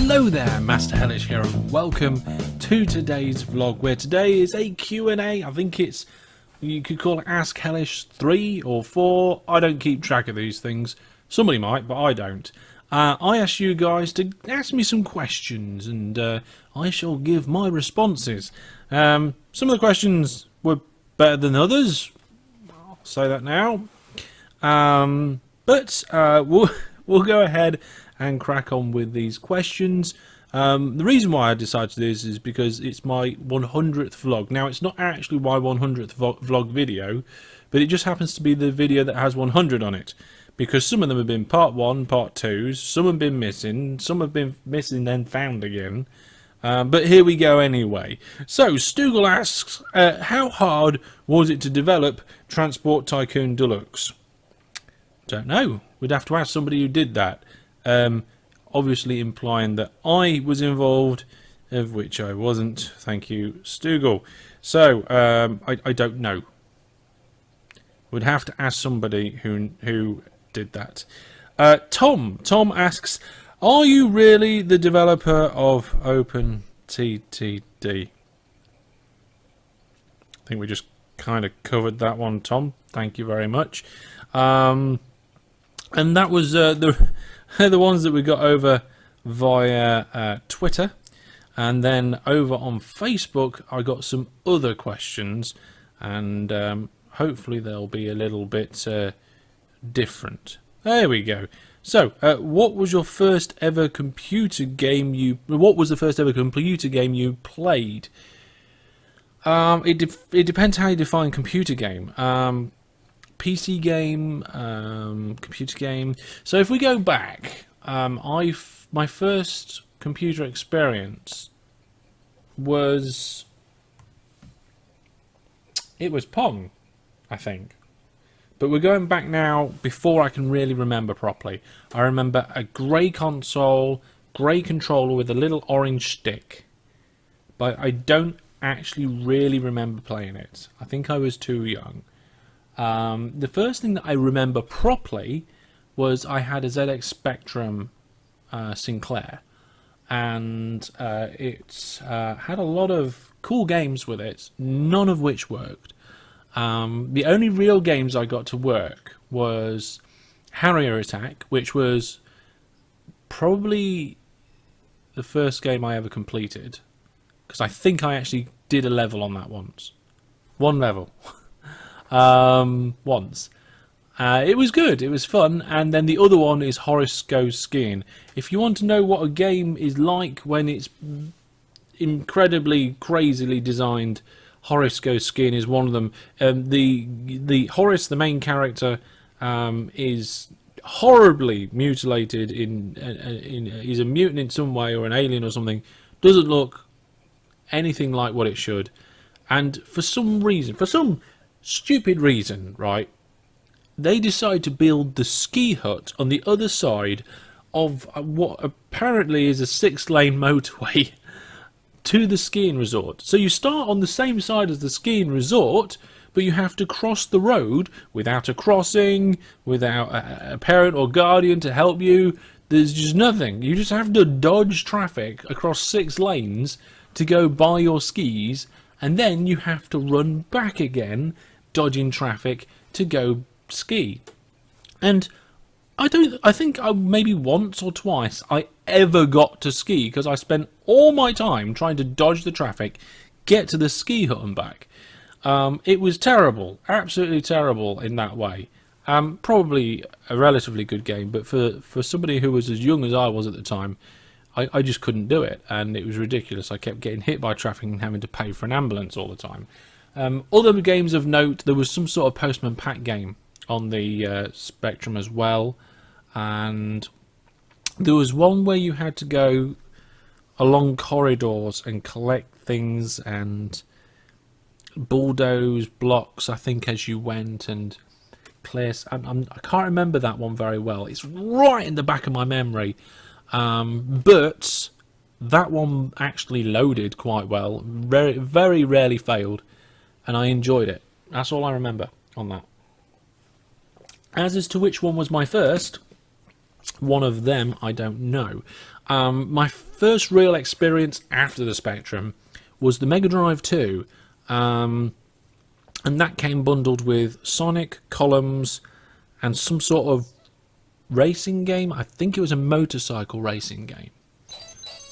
Hello there, Master Hellish here, and welcome to today's vlog, where today is a Q&A. I think it's, you could call it Ask Hellish 3 or 4. I don't keep track of these things. Somebody might, but I don't. I asked you guys to ask me some questions, and I shall give my responses. Some of the questions were better than others. I'll say that now. But we'll go ahead and crack on with these questions. The reason why I decided to do this is because it's my 100th vlog. Now, it's not actually my 100th vlog video, but it just happens to be the video that has 100 on it. Because some of them have been part 1, part 2s, some have been missing, some have been missing then found again. But here we go anyway. So, Stoogle asks, how hard was it to develop Transport Tycoon Deluxe? Don't know. We'd have to ask somebody who did that. Obviously implying that I was involved, of which I wasn't. Thank you, Stoogle. So, I don't know. We'd have to ask somebody who did that. Tom asks, are you really the developer of OpenTTD? I think we just kind of covered that one, Tom. Thank you very much. And that was the ones that we got over via Twitter, and then over on Facebook I got some other questions, and hopefully they'll be a little bit different. There we go. So, what was your first ever computer game What was the first ever computer game you played? It depends how you define computer game. PC game, computer game. So if we go back, my first computer experience was Pong, I think. But we're going back now before I can really remember properly. I remember a grey console, grey controller with a little orange stick. But I don't actually really remember playing it. I think I was too young. The first thing that I remember properly was I had a ZX Spectrum Sinclair. And it had a lot of cool games with it, none of which worked. The only real games I got to work was Harrier Attack, which was probably the first game I ever completed, because I think I actually did a level on that once. One level. Once. It was good, it was fun, and then the other one is Horace Goes Skiing. If you want to know what a game is like when it's incredibly crazily designed, Horace Goes Skiing is one of them. The Horace, the main character, is horribly mutilated. He's a mutant in some way, or an alien or something. Doesn't look anything like what it should. And for some reason, for some stupid reason, right, they decide to build the ski hut on the other side of what apparently is a 6-lane motorway to the skiing resort. So you start on the same side as the skiing resort, but you have to cross the road without a crossing, without a parent or guardian to help you. There's just nothing. You just have to dodge traffic across 6 lanes to go buy your skis, and then you have to run back again, dodging traffic to go ski. And I think maybe once or twice I ever got to ski, because I spent all my time trying to dodge the traffic, get to the ski hut and back. It was terrible, absolutely terrible in that way. Probably a relatively good game, but for somebody who was as young as I was at the time, I just couldn't do it, and it was ridiculous. I kept getting hit by traffic and having to pay for an ambulance all the time. Other games of note, there was some sort of Postman Pat game on the Spectrum as well, and there was one where you had to go along corridors and collect things and bulldoze blocks, I think, as you went, and clear. I can't remember that one very well. It's right in the back of my memory, but that one actually loaded quite well. Very, very rarely failed, and I enjoyed it. That's all I remember on that. As to which one was my first, One of them, I don't know. My first real experience after the Spectrum was the Mega Drive 2, and that came bundled with Sonic, Columns, and some sort of racing game. I think it was a motorcycle racing game.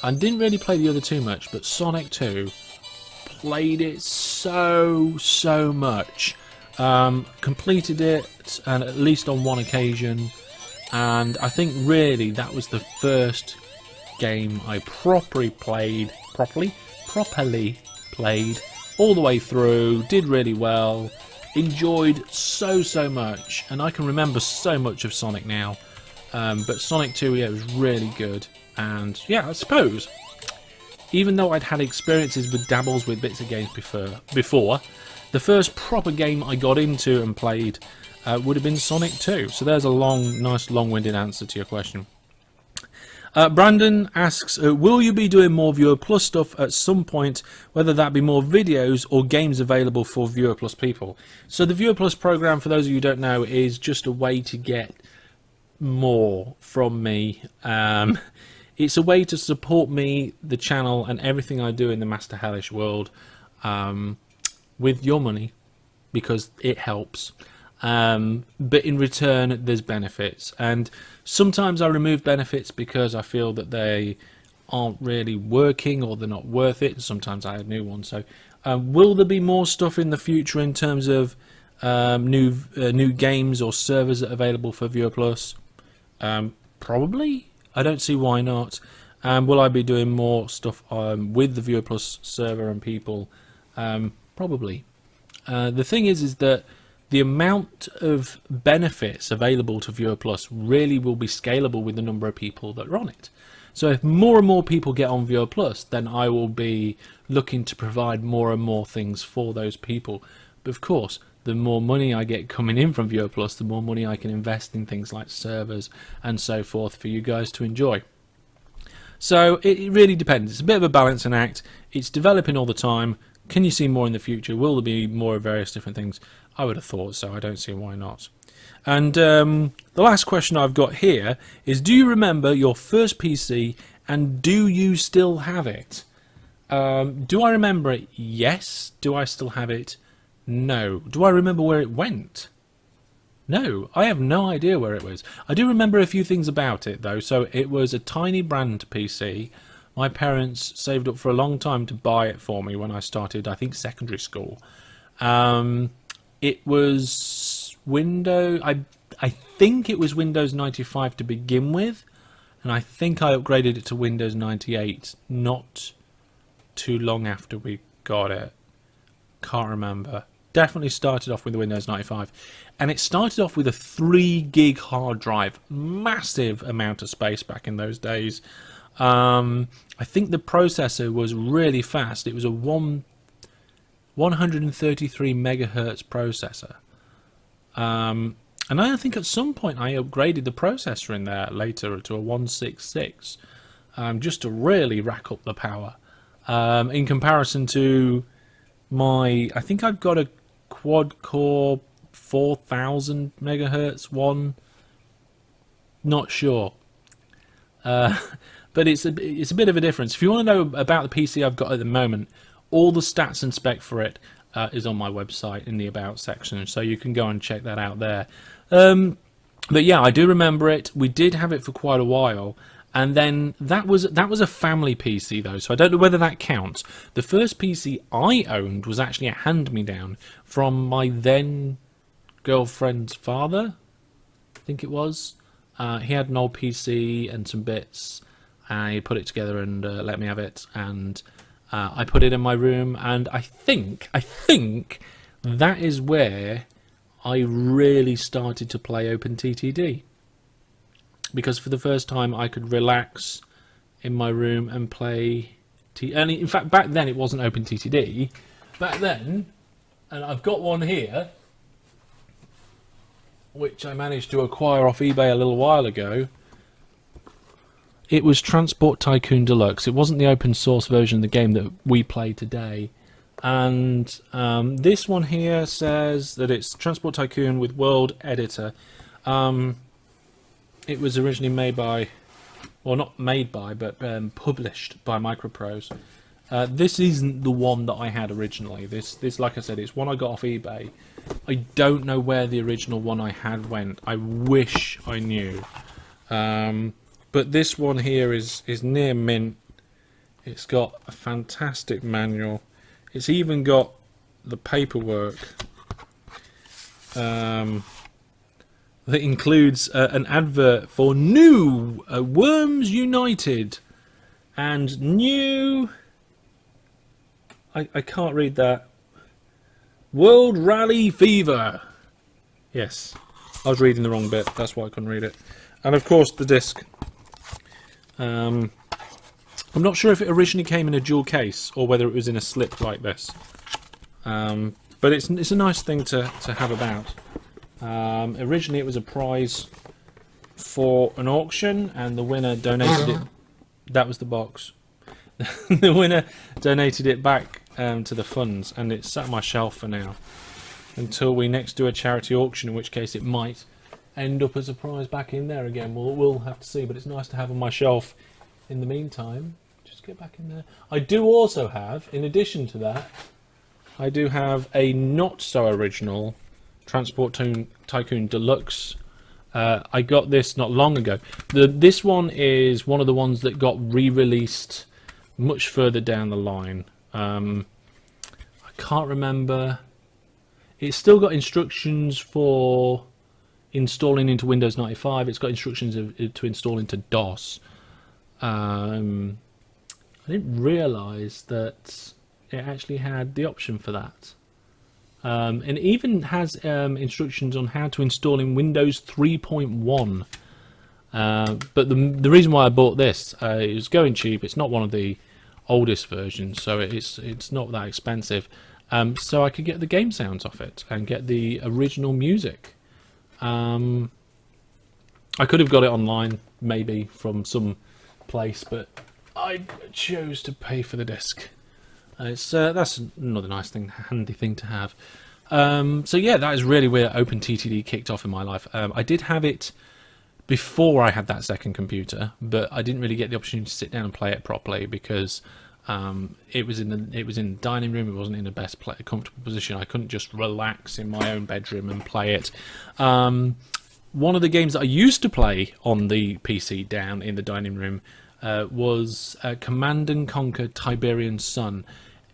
I didn't really play the other two much, but Sonic 2, played it so much. Completed it, and at least on one occasion. And I think really that was the first game I properly played all the way through, did really well, enjoyed so much, and I can remember so much of Sonic now. But Sonic 2, yeah, was really good. And yeah, I suppose, even though I'd had experiences with dabbles with bits of games before, the first proper game I got into and played would have been Sonic 2. So there's a nice long-winded answer to your question. Brandon asks, will you be doing more Viewer Plus stuff at some point, whether that be more videos or games available for Viewer Plus people? So the Viewer Plus program, for those of you who don't know, is just a way to get more from me. It's a way to support me, the channel, and everything I do in the Master Hellish world with your money, because it helps. But in return, there's benefits. And sometimes I remove benefits because I feel that they aren't really working or they're not worth it. Sometimes I add new ones. So will there be more stuff in the future in terms of new games or servers that are available for Viewer Plus? Probably. I don't see why not. Will I be doing more stuff with the Viewer Plus server and people? Probably. The thing is that the amount of benefits available to Viewer Plus really will be scalable with the number of people that are on it. So if more and more people get on Viewer Plus, then I will be looking to provide more and more things for those people. But of course, the more money I get coming in from Viewer Plus, the more money I can invest in things like servers and so forth for you guys to enjoy. So it really depends. It's a bit of a balancing act. It's developing all the time. Can you see more in the future? Will there be more of various different things? I would have thought so. I don't see why not. And the last question I've got here is, do you remember your first PC and do you still have it? Do I remember it? Yes. Do I still have it? No. Do I remember where it went? No, I have no idea where it was. I do remember a few things about it though. So it was a tiny brand PC. My parents saved up for a long time to buy it for me when I started, I think, secondary school. It was Windows. I think it was Windows 95 to begin with, and I think I upgraded it to Windows 98 not too long after we got it. Can't remember. Definitely started off with the Windows 95, and it started off with a 3 gig hard drive, massive amount of space back in those days. I think the processor was really fast. It was a 133 megahertz processor, and I think at some point I upgraded the processor in there later to a 166, just to really rack up the power. In comparison to I think I've got a quad core 4000 megahertz one. Not sure, but it's a bit of a difference. If you want to know about the PC I've got at the moment, all the stats and spec for it is on my website in the About section, so you can go and check that out there. But yeah, I do remember it. We did have it for quite a while, and then that was a family PC though, so I don't know whether that counts. The first PC I owned was actually a hand-me-down from my then girlfriend's father, I think it was. He had an old PC and some bits, and he put it together and let me have it, and I put it in my room, and I think that is where I really started to play OpenTTD, because for the first time I could relax in my room and play and in fact back then it wasn't OpenTTD back then, and I've got one here which I managed to acquire off eBay a little while ago. It was Transport Tycoon Deluxe. It wasn't the open source version of the game that we play today. And this one here says that it's Transport Tycoon with World Editor. it was originally made by, well, not made by, but published by Microprose. This isn't the one that I had originally. This, like I said, it's one I got off eBay. I don't know where the original one I had went. I wish I knew. But this one here is near mint. It's got a fantastic manual. It's even got the paperwork that includes an advert for new Worms United and new... I can't read that. World Rally Fever. Yes, I was reading the wrong bit. That's why I couldn't read it. And of course the disc. I'm not sure if it originally came in a dual case or whether it was in a slip like this. But it's a nice thing to have about. Originally it was a prize for an auction, and the winner donated it. That was the box. The winner donated it back to the funds, and it's sat on my shelf for now until we next do a charity auction, in which case it might end up as a prize back in there again. We'll have to see, but it's nice to have on my shelf in the meantime. Just get back in there. I do also have, in addition to that, I do have a not so original Transport Tycoon Deluxe. I got this not long ago. This one is one of the ones that got re-released much further down the line. I can't remember. It's still got instructions for installing into Windows 95. It's got instructions to install into DOS. I didn't realise that it actually had the option for that. And it even has instructions on how to install in Windows 3.1. But the reason why I bought this, it was going cheap. It's not one of the oldest versions, so it's not that expensive. So I could get the game sounds off it and get the original music. I could have got it online, maybe from some place, but I chose to pay for the disc. That's another nice thing, handy thing to have. So yeah, that is really where OpenTTD kicked off in my life. I did have it before I had that second computer, but I didn't really get the opportunity to sit down and play it properly because it was in the dining room. It wasn't in the best comfortable position. I couldn't just relax in my own bedroom and play it. One of the games that I used to play on the PC down in the dining room was Command and Conquer Tiberian Sun.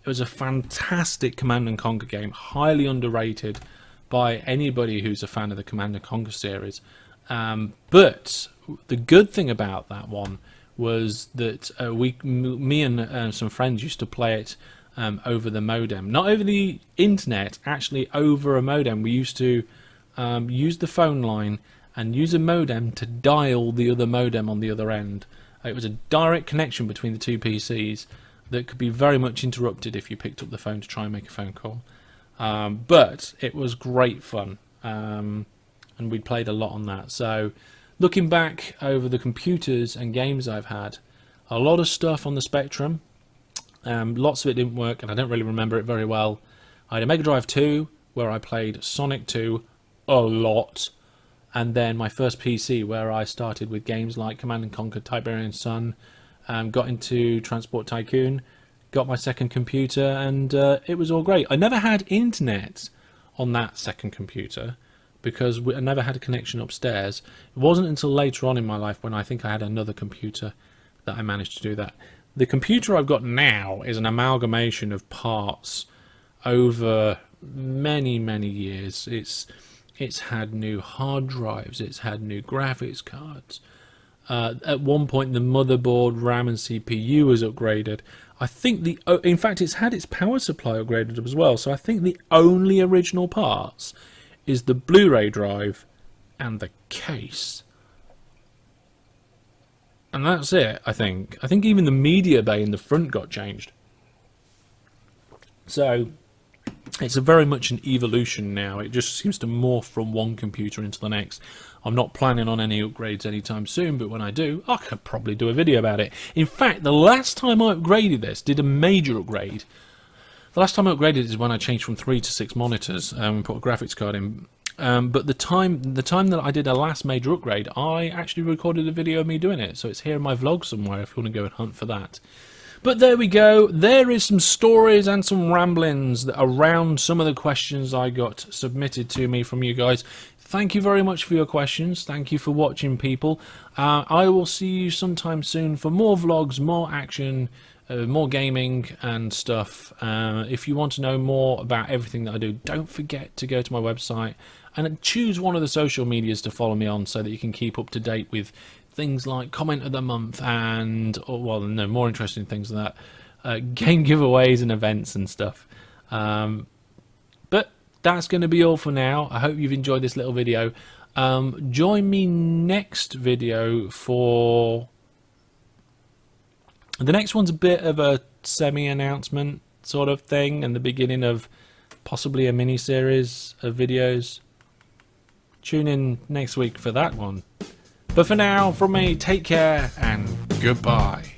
It was a fantastic Command and Conquer game, highly underrated by anybody who's a fan of the Command and Conquer series. But the good thing about that one was that me and some friends used to play it over the modem. Not over the internet, actually over a modem. We used to use the phone line and use a modem to dial the other modem on the other end. It was a direct connection between the two PCs that could be very much interrupted if you picked up the phone to try and make a phone call. But it was great fun. And we played a lot on that. So looking back over the computers and games I've had, a lot of stuff on the Spectrum. Lots of it didn't work, and I don't really remember it very well. I had a Mega Drive 2 where I played Sonic 2 a lot, and then my first PC where I started with games like Command & Conquer Tiberian Sun, got into Transport Tycoon, got my second computer, and it was all great. I never had internet on that second computer because I never had a connection upstairs. It wasn't until later on in my life when I think I had another computer that I managed to do that. The computer I've got now is an amalgamation of parts over many, many years. It's had new hard drives, it's had new graphics cards. At one point the motherboard, RAM and CPU was upgraded. I think in fact it's had its power supply upgraded as well, so I think the only original parts is the Blu-ray drive and the case. And that's it, I think. I think even the media bay in the front got changed. So it's very much an evolution now. It just seems to morph from one computer into the next. I'm not planning on any upgrades anytime soon, but when I do, I could probably do a video about it. In fact, the last time I upgraded this, did a major upgrade. The last time I upgraded is when I changed from 3 to 6 monitors and put a graphics card in. But the time that I did a last major upgrade, I actually recorded a video of me doing it, so it's here in my vlog somewhere if you want to go and hunt for that. But there we go. There is some stories and some ramblings around some of the questions I got submitted to me from you guys. Thank you very much for your questions. Thank you for watching, people. I will see you sometime soon for more vlogs, more action, more gaming and stuff. If you want to know more about everything that I do, don't forget to go to my website and choose one of the social medias to follow me on so that you can keep up to date with things like comment of the month and, well, no, more interesting things than that, game giveaways and events and stuff. But that's going to be all for now. I hope you've enjoyed this little video. Join me next video for... The next one's a bit of a semi-announcement sort of thing and the beginning of possibly a mini-series of videos. Tune in next week for that one. But for now, from me, take care and goodbye.